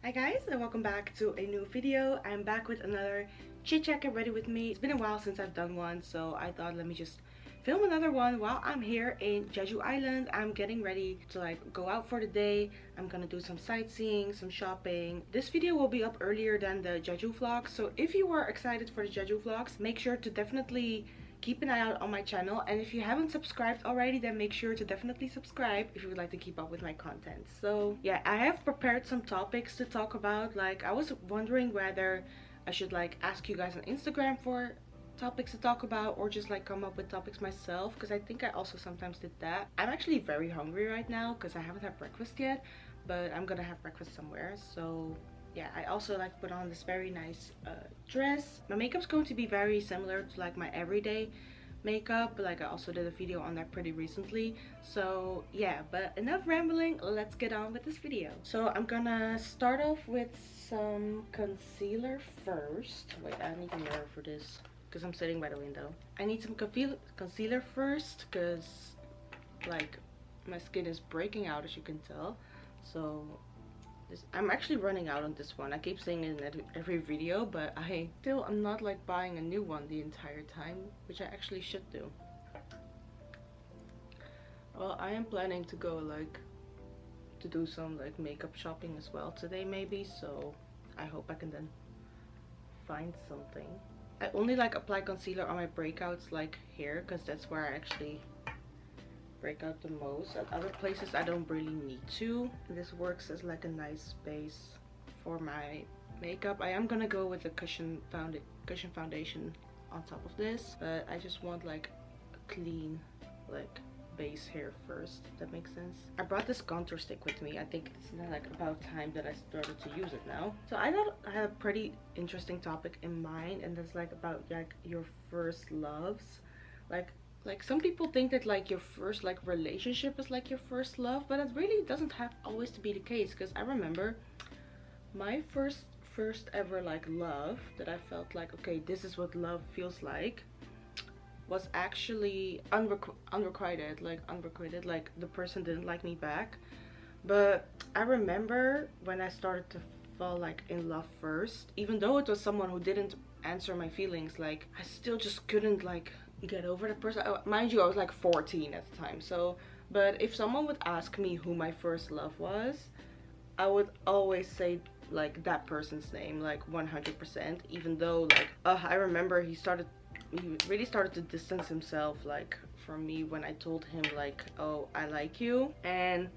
Hi guys, and welcome back to a new video. I'm back with another chit chat. Get ready with me. It's been a while since I've done one, so I thought let me just film another one while I'm here in Jeju Island. I'm getting ready to go out for the day. I'm gonna do some sightseeing, some shopping. This video will be up earlier than the Jeju vlog, so if you are excited for the Jeju vlogs, make sure to definitely keep an eye out on my channel, and if you haven't subscribed already, then make sure to definitely subscribe if you would like to keep up with my content. So yeah, I have prepared some topics to talk about. I was wondering whether I should ask you guys on Instagram for topics to talk about, or just come up with topics myself, because I think I also sometimes did that. I'm actually very hungry right now because I haven't had breakfast yet, but I'm gonna have breakfast somewhere. So yeah, I also put on this very nice dress. My makeup's going to be very similar to my everyday makeup, but I also did a video on that pretty recently. So yeah, but enough rambling, let's get on with this video. So I'm gonna start off with some concealer first. Wait, I need a mirror for this because I'm sitting by the window. I need some concealer first because my skin is breaking out, as you can tell. So I'm actually running out on this one. I keep saying it in every video, but I'm not buying a new one the entire time, which I actually should do. Well, I am planning to go to do some makeup shopping as well today maybe, so I hope I can then find something. I only apply concealer on my breakouts here, because that's where I actually break out the most. At other places I don't really need to. This works as a nice base for my makeup. I am gonna go with the cushion foundation on top of this, but I just want a clean base here first, if that makes sense. I brought this contour stick with me. I think it's about time that I started to use it now. So I thought I had a pretty interesting topic in mind, and that's about your first loves. Some people think that your first relationship is your first love, but it really doesn't have always to be the case, because I remember my first ever love that I felt okay, this is what love feels like, was actually unrequited. The person didn't like me back. But I remember when I started to fall in love first, even though it was someone who didn't answer my feelings, I still just couldn't get over the person. Mind you, I was 14 at the time. So, but if someone would ask me who my first love was, I would always say that person's name 100%, even though I remember he really started to distance himself from me when I told him oh, I like you. And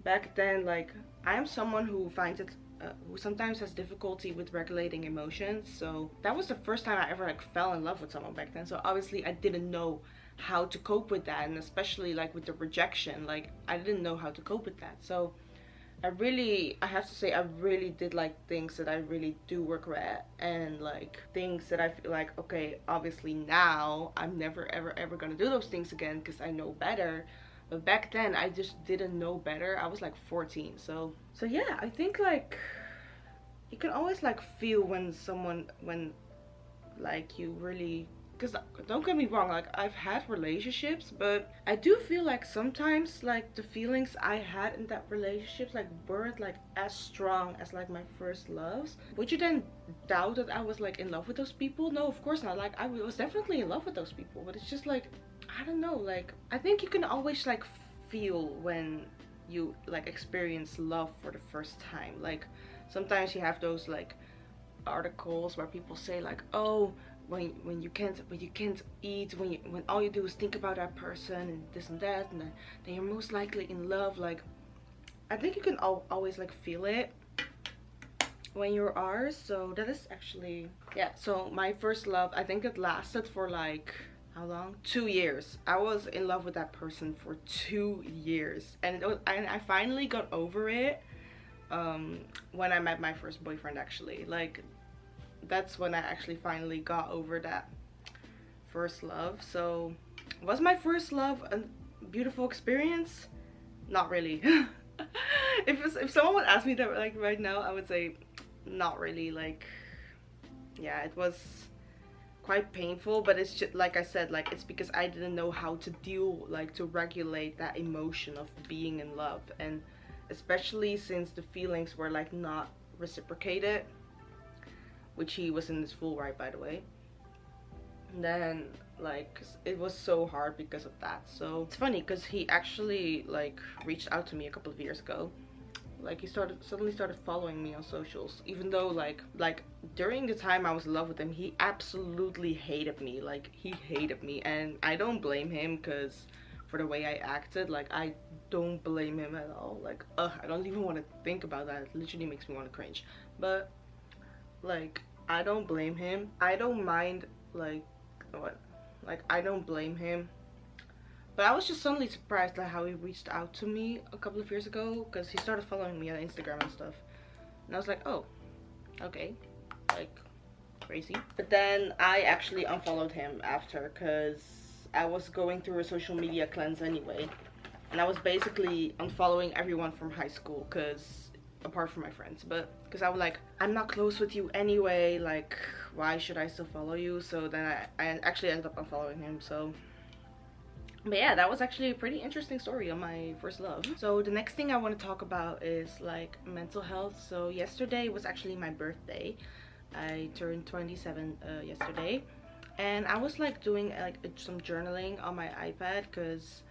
back then I am someone who finds it who sometimes has difficulty with regulating emotions. So that was the first time I ever fell in love with someone back then. So obviously I didn't know how to cope with that, and especially with the rejection, I didn't know how to cope with that. So I have to say, I really did things that I really do regret, and things that I feel okay, obviously now I'm never ever gonna do those things again because I know better. But back then I just didn't know better. I was 14. So yeah, I think you can always feel when you really, because don't get me wrong, I've had relationships, but I do feel sometimes the feelings I had in that relationships weren't as strong as my first loves. Would you then doubt that I was in love with those people? No, of course not. I was definitely in love with those people, but it's just I don't know, I think you can always feel when you experience love for the first time. Sometimes you have those articles where people say oh, when you can't eat, when all you do is think about that person and this and that, and then you're most likely in love. I think you can always feel it when you are. So that is actually, yeah. So my first love, I think it lasted for how long? 2 years. I was in love with that person for 2 years, and I finally got over it when I met my first boyfriend, actually. That's when I actually finally got over that first love. So was my first love a beautiful experience? Not really. if someone would ask me that right now, I would say not really. Yeah, it was quite painful, but it's just I said, it's because I didn't know how to deal, to regulate that emotion of being in love. And especially since the feelings were not reciprocate it, which he was in his full right, by the way. And then like it was so hard because of that. So it's funny because he actually like reached out to me a couple of years ago. Like he suddenly started following me on socials, even though like during the time I was in love with him, he absolutely hated me. Like he hated me, and I don't blame him because for the way I acted. Like I don't blame him at all. Like I don't even want to think about that. It literally makes me want to cringe. But like I don't blame him. I don't mind like what, like I don't blame him. But I was just suddenly surprised at how he reached out to me a couple of years ago, because he started following me on Instagram and stuff. And I was like, oh, okay, like crazy. But then I actually unfollowed him after, because I was going through a social media cleanse anyway. And I was basically unfollowing everyone from high school, because apart from my friends, but because I was like, I'm not close with you anyway, like why should I still follow you? So then I actually ended up unfollowing him. So but yeah, that was actually a pretty interesting story on my first love. So the next thing I want to talk about is like mental health. So yesterday was actually my birthday. I turned 27 yesterday, and I was like doing like some journaling on my iPad, because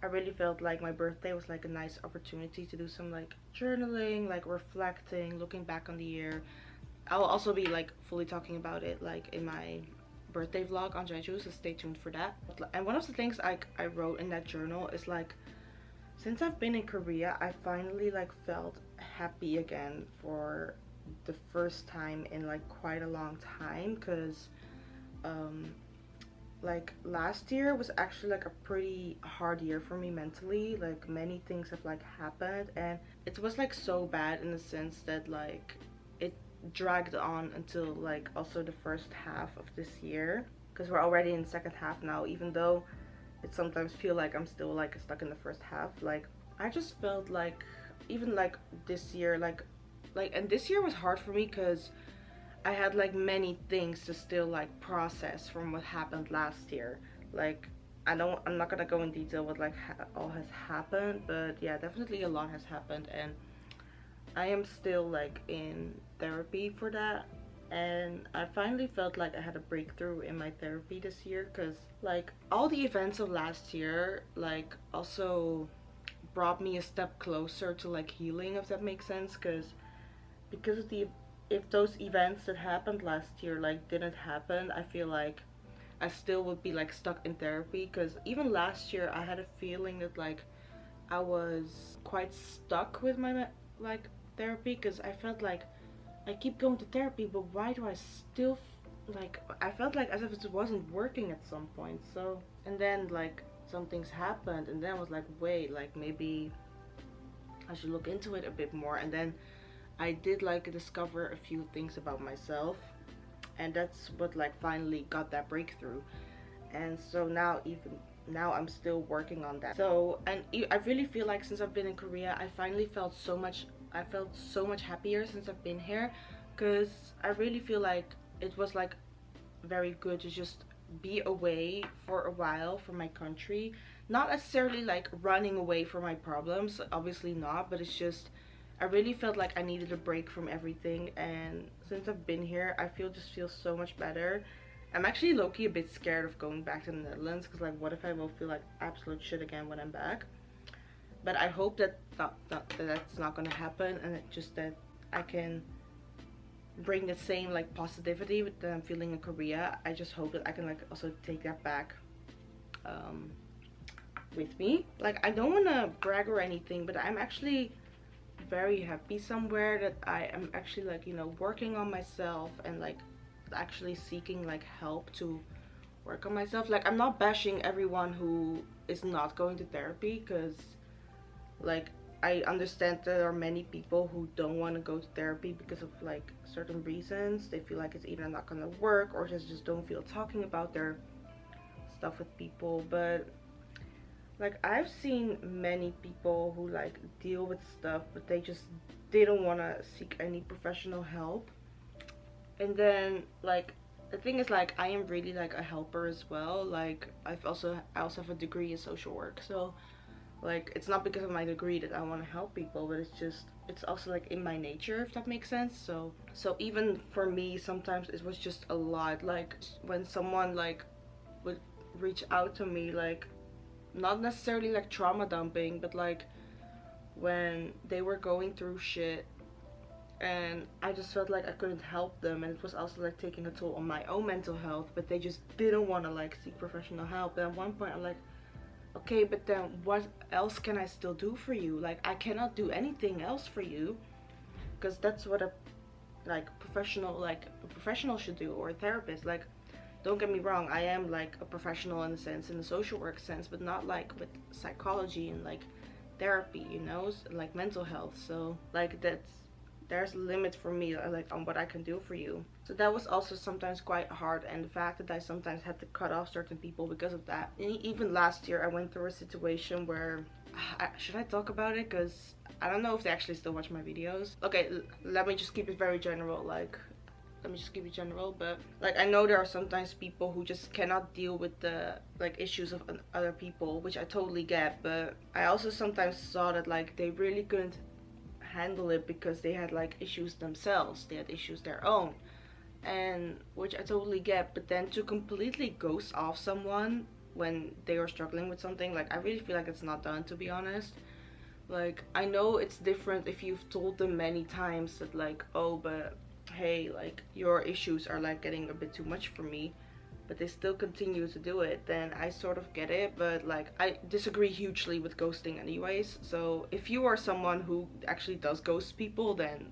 I really felt like my birthday was like a nice opportunity to do some like journaling, like reflecting, looking back on the year. I'll also be like fully talking about it like in my birthday vlog on Jeju, so stay tuned for that. And one of the things I wrote in that journal is like, since I've been in Korea, I finally like felt happy again for the first time in like quite a long time, because like last year was actually like a pretty hard year for me mentally. Like many things have like happened, and it was like so bad in the sense that like it dragged on until like also the first half of this year, because we're already in the second half now, even though it sometimes feel like I'm still like stuck in the first half. Like I just felt like even like this year, like and this year was hard for me because I had like many things to still like process from what happened last year. Like I'm not gonna go in detail what like all has happened, but yeah, definitely a lot has happened, and I am still like in therapy for that. And I finally felt like I had a breakthrough in my therapy this year, because like all the events of last year like also brought me a step closer to like healing, if that makes sense. Because of the, if those events that happened last year like didn't happen, I feel like I still would be like stuck in therapy. Because even last year I had a feeling that like I was quite stuck with my like therapy, because I felt like I keep going to therapy, but why do I still like, I felt like as if it wasn't working at some point. So and then like some things happened, and then I was like, wait, like maybe I should look into it a bit more. And then I did like discover a few things about myself, and that's what like finally got that breakthrough. And so now, even now, I'm still working on that. So, and I really feel like since I've been in Korea, I finally felt so much, I felt so much happier since I've been here, because I really feel like it was like very good to just be away for a while from my country. Not necessarily like running away from my problems, obviously not, but it's just I really felt like I needed a break from everything. And since I've been here, I feel so much better. I'm actually low-key a bit scared of going back to the Netherlands, because like what if I will feel like absolute shit again when I'm back. But I hope that that's not gonna happen, and it just that I can bring the same like positivity that I'm feeling in Korea. I just hope that I can like also take that back with me. Like I don't want to brag or anything, but I'm actually very happy somewhere that I am actually like, you know, working on myself and like actually seeking like help to work on myself. Like I'm not bashing everyone who is not going to therapy, because like I understand there are many people who don't want to go to therapy because of like certain reasons. They feel like it's either not gonna work, or just don't feel talking about their stuff with people. But like I've seen many people who like deal with stuff, but they don't want to seek any professional help. And then like the thing is, like I am really like a helper as well. Like I also have a degree in social work, so Like, it's not because of my degree that I want to help people, but it's also like in my nature, if that makes sense. So even for me, sometimes it was just a lot. Like, when someone like would reach out to me, like, not necessarily like trauma dumping, but like when they were going through shit and I just felt like I couldn't help them, and it was also like taking a toll on my own mental health, but they just didn't want to like seek professional help. And at one point I'm like, okay, but then what else can I still do for you? Like, I cannot do anything else for you, because that's what a professional should do, or a therapist. Like, don't get me wrong, I am like a professional in the sense, in the social work sense, but not like with psychology and like therapy, you know, like mental health. So like there's limits for me, like, on what I can do for you. So that was also sometimes quite hard, and the fact that I sometimes had to cut off certain people because of that. And even last year I went through a situation where should I talk about it, because I don't know if they actually still watch my videos. Okay, let me just keep it very general. Like, let me just keep it general. But like, I know there are sometimes people who just cannot deal with the like issues of other people, which I totally get. But I also sometimes saw that like they really couldn't handle it because they had like issues themselves, they had issues their own, and which I totally get. But then to completely ghost off someone when they are struggling with something, like, I really feel like it's not done, to be honest. Like, I know it's different if you've told them many times that like, oh, but hey, like, your issues are like getting a bit too much for me, but they still continue to do it, then I sort of get it. But like, I disagree hugely with ghosting anyways. So if you are someone who actually does ghost people, then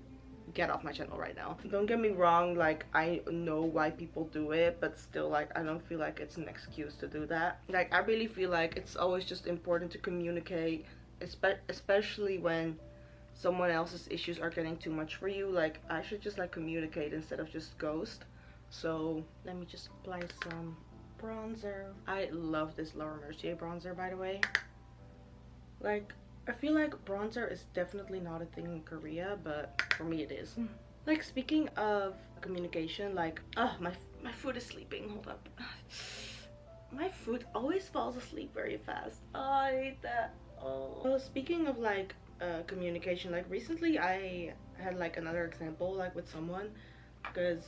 get off my channel right now. Don't get me wrong, like, I know why people do it, but still, like, I don't feel like it's an excuse to do that. Like, I really feel like it's always just important to communicate, especially when someone else's issues are getting too much for you. Like, I should just like communicate instead of just ghost. So let me just apply some bronzer. I love this Laura Mercier bronzer, by the way. Like, I feel like bronzer is definitely not a thing in Korea, but for me it is. Like, speaking of communication, like, oh, my foot is sleeping. Hold up. My foot always falls asleep very fast. Oh, I hate that. Oh. Well, speaking of like communication, like, recently I had like another example, like, with someone, because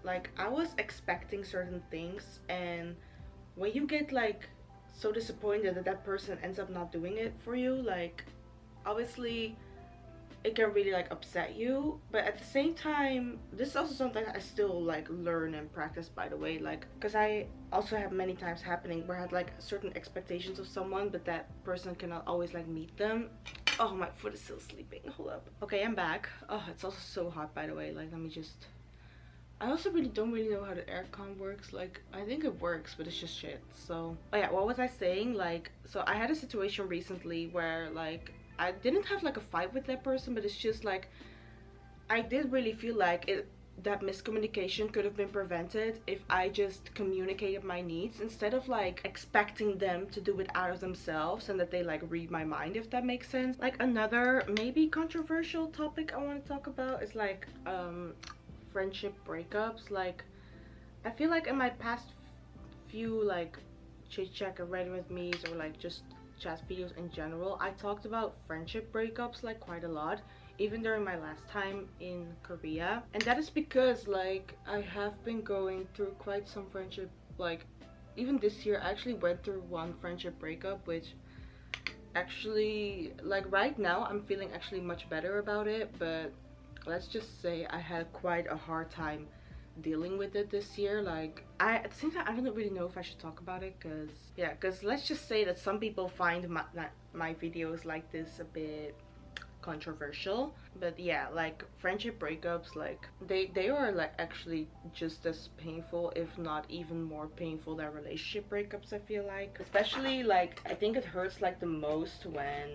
like, I was expecting certain things, and when you get like so disappointed that that person ends up not doing it for you, like, obviously it can really like upset you. But at the same time, this is also something I still like learn and practice, by the way, like, because I also have many times happening where I had like certain expectations of someone, but that person cannot always like meet them. Oh, my foot is still sleeping. Hold up. Okay, I'm back. Oh, it's also so hot, by the way. Like, let me just, I also don't really know how the aircon works. Like, I think it works, but it's just shit. So, oh yeah, what was I saying? Like, so I had a situation recently where like I didn't have like a fight with that person, but it's just like I did really feel like that miscommunication could have been prevented if I just communicated my needs instead of like expecting them to do it out of themselves and that they like read my mind, if that makes sense. Like, another maybe controversial topic I want to talk about is like friendship breakups. Like, I feel like in my past few like chit chat and read with me's, or like just chat videos in general, I talked about friendship breakups like quite a lot, even during my last time in Korea. And that is because like I have been going through quite some friendship, like even this year I actually went through one friendship breakup, which actually, like, right now I'm feeling actually much better about it. But let's just say I had quite a hard time dealing with it this year. Like, at the same time, I don't really know if I should talk about it, because let's just say that some people find my videos like this a bit controversial. But yeah, like, friendship breakups, like, they are like actually just as painful, if not even more painful, than relationship breakups, I feel like. Especially, like, I think it hurts like the most when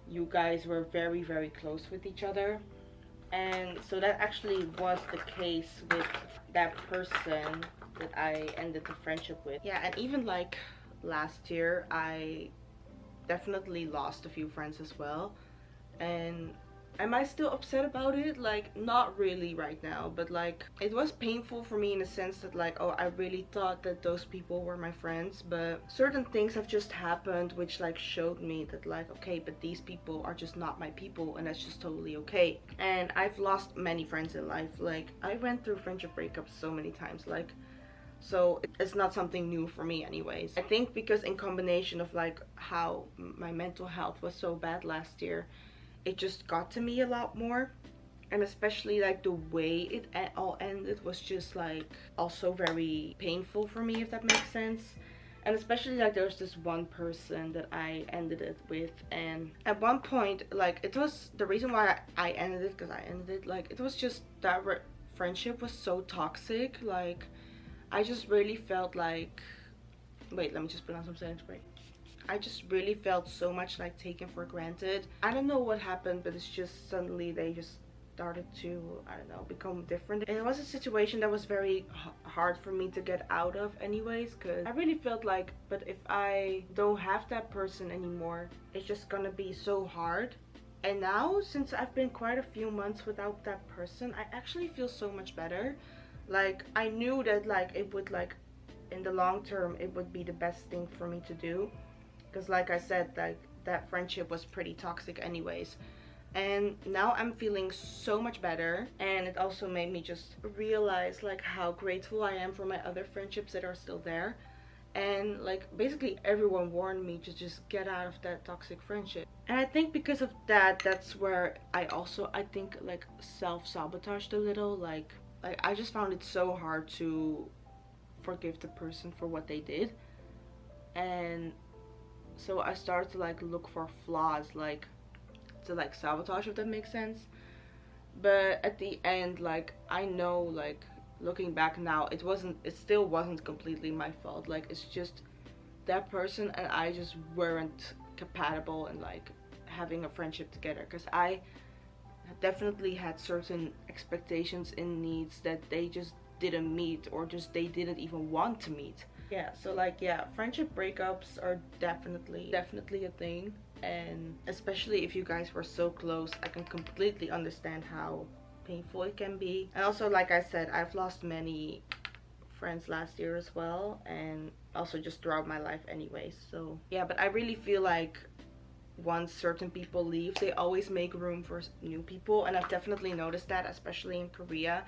you guys were very, very close with each other. And so that actually was the case with that person that I ended the friendship with. Yeah, and even like last year I definitely lost a few friends as well. And Am I still upset about it? Like, not really right now, but like, it was painful for me in the sense that like, oh, I really thought that those people were my friends, but certain things have just happened which like showed me that like, okay, but these people are just not my people, and that's just totally okay. And I've lost many friends in life. Like, I went through friendship breakups so many times, like, so it's not something new for me anyways. I think because in combination of like how my mental health was so bad last year, it just got to me a lot more. And especially like the way it all ended was just like also very painful for me, if that makes sense. And especially like there was this one person that I ended it with, and at one point, like, it was the reason why I ended it, because I ended it, like, it was just that friendship was so toxic. Like, I just really felt like, wait, let me just put on some setting spray. I just really felt so much like taken for granted. I don't know what happened, but it's just suddenly they just started to, I don't know, become different. And it was a situation that was very hard for me to get out of anyways, because I really felt like, but if I don't have that person anymore, it's just gonna be so hard. And now, since I've been quite a few months without that person, I actually feel so much better. Like, I knew that like it would, like, in the long term, it would be the best thing for me to do, because like I said, like, that friendship was pretty toxic anyways. And now I'm feeling so much better, and it also made me just realize like how grateful I am for my other friendships that are still there. And like, basically everyone warned me to just get out of that toxic friendship. And I think because of that, that's where I think like self-sabotaged a little. Like I just found it so hard to forgive the person for what they did. And so I started to like look for flaws, like, to like sabotage, if that makes sense. But at the end, like, I know, like, looking back now, it still wasn't completely my fault. Like, it's just that person and I just weren't compatible in like having a friendship together, because I definitely had certain expectations and needs that they just didn't meet, or just they didn't even want to meet. Yeah, so like, yeah, friendship breakups are definitely a thing. And especially if you guys were so close, I can completely understand how painful it can be. And also, like I said, I've lost many friends last year as well, and also just throughout my life anyways. So yeah, but I really feel like once certain people leave, they always make room for new people. And I've definitely noticed that, especially in Korea.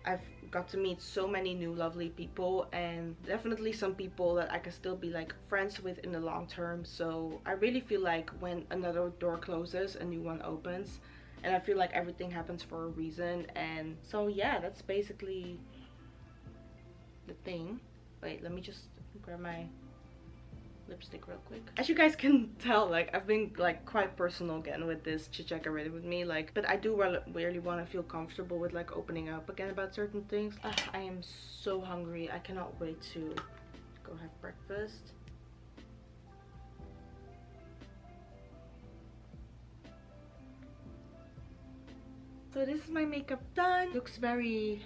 I've got to meet so many new lovely people, and definitely some people that I can still be like friends with in the long term. So I really feel like when another door closes, a new one opens, and I feel like everything happens for a reason. And so yeah, that's basically the thing. Wait, let me just grab my lipstick real quick. As you guys can tell, like, I've been like quite personal again with this chit chat already with me, like, but I do really want to feel comfortable with like opening up again about certain things. I am so hungry. I cannot wait to go have breakfast. So this is my makeup done. Looks very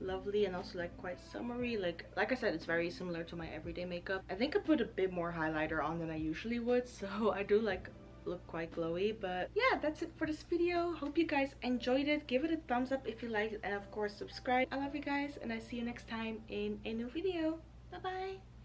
lovely and also like quite summery. Like I said, it's very similar to my everyday makeup. I think I put a bit more highlighter on than I usually would, so I do like look quite glowy. But yeah, that's it for this video. Hope you guys enjoyed it. Give it a thumbs up if you liked it, and of course subscribe. I love you guys, and I see you next time in a new video. Bye bye.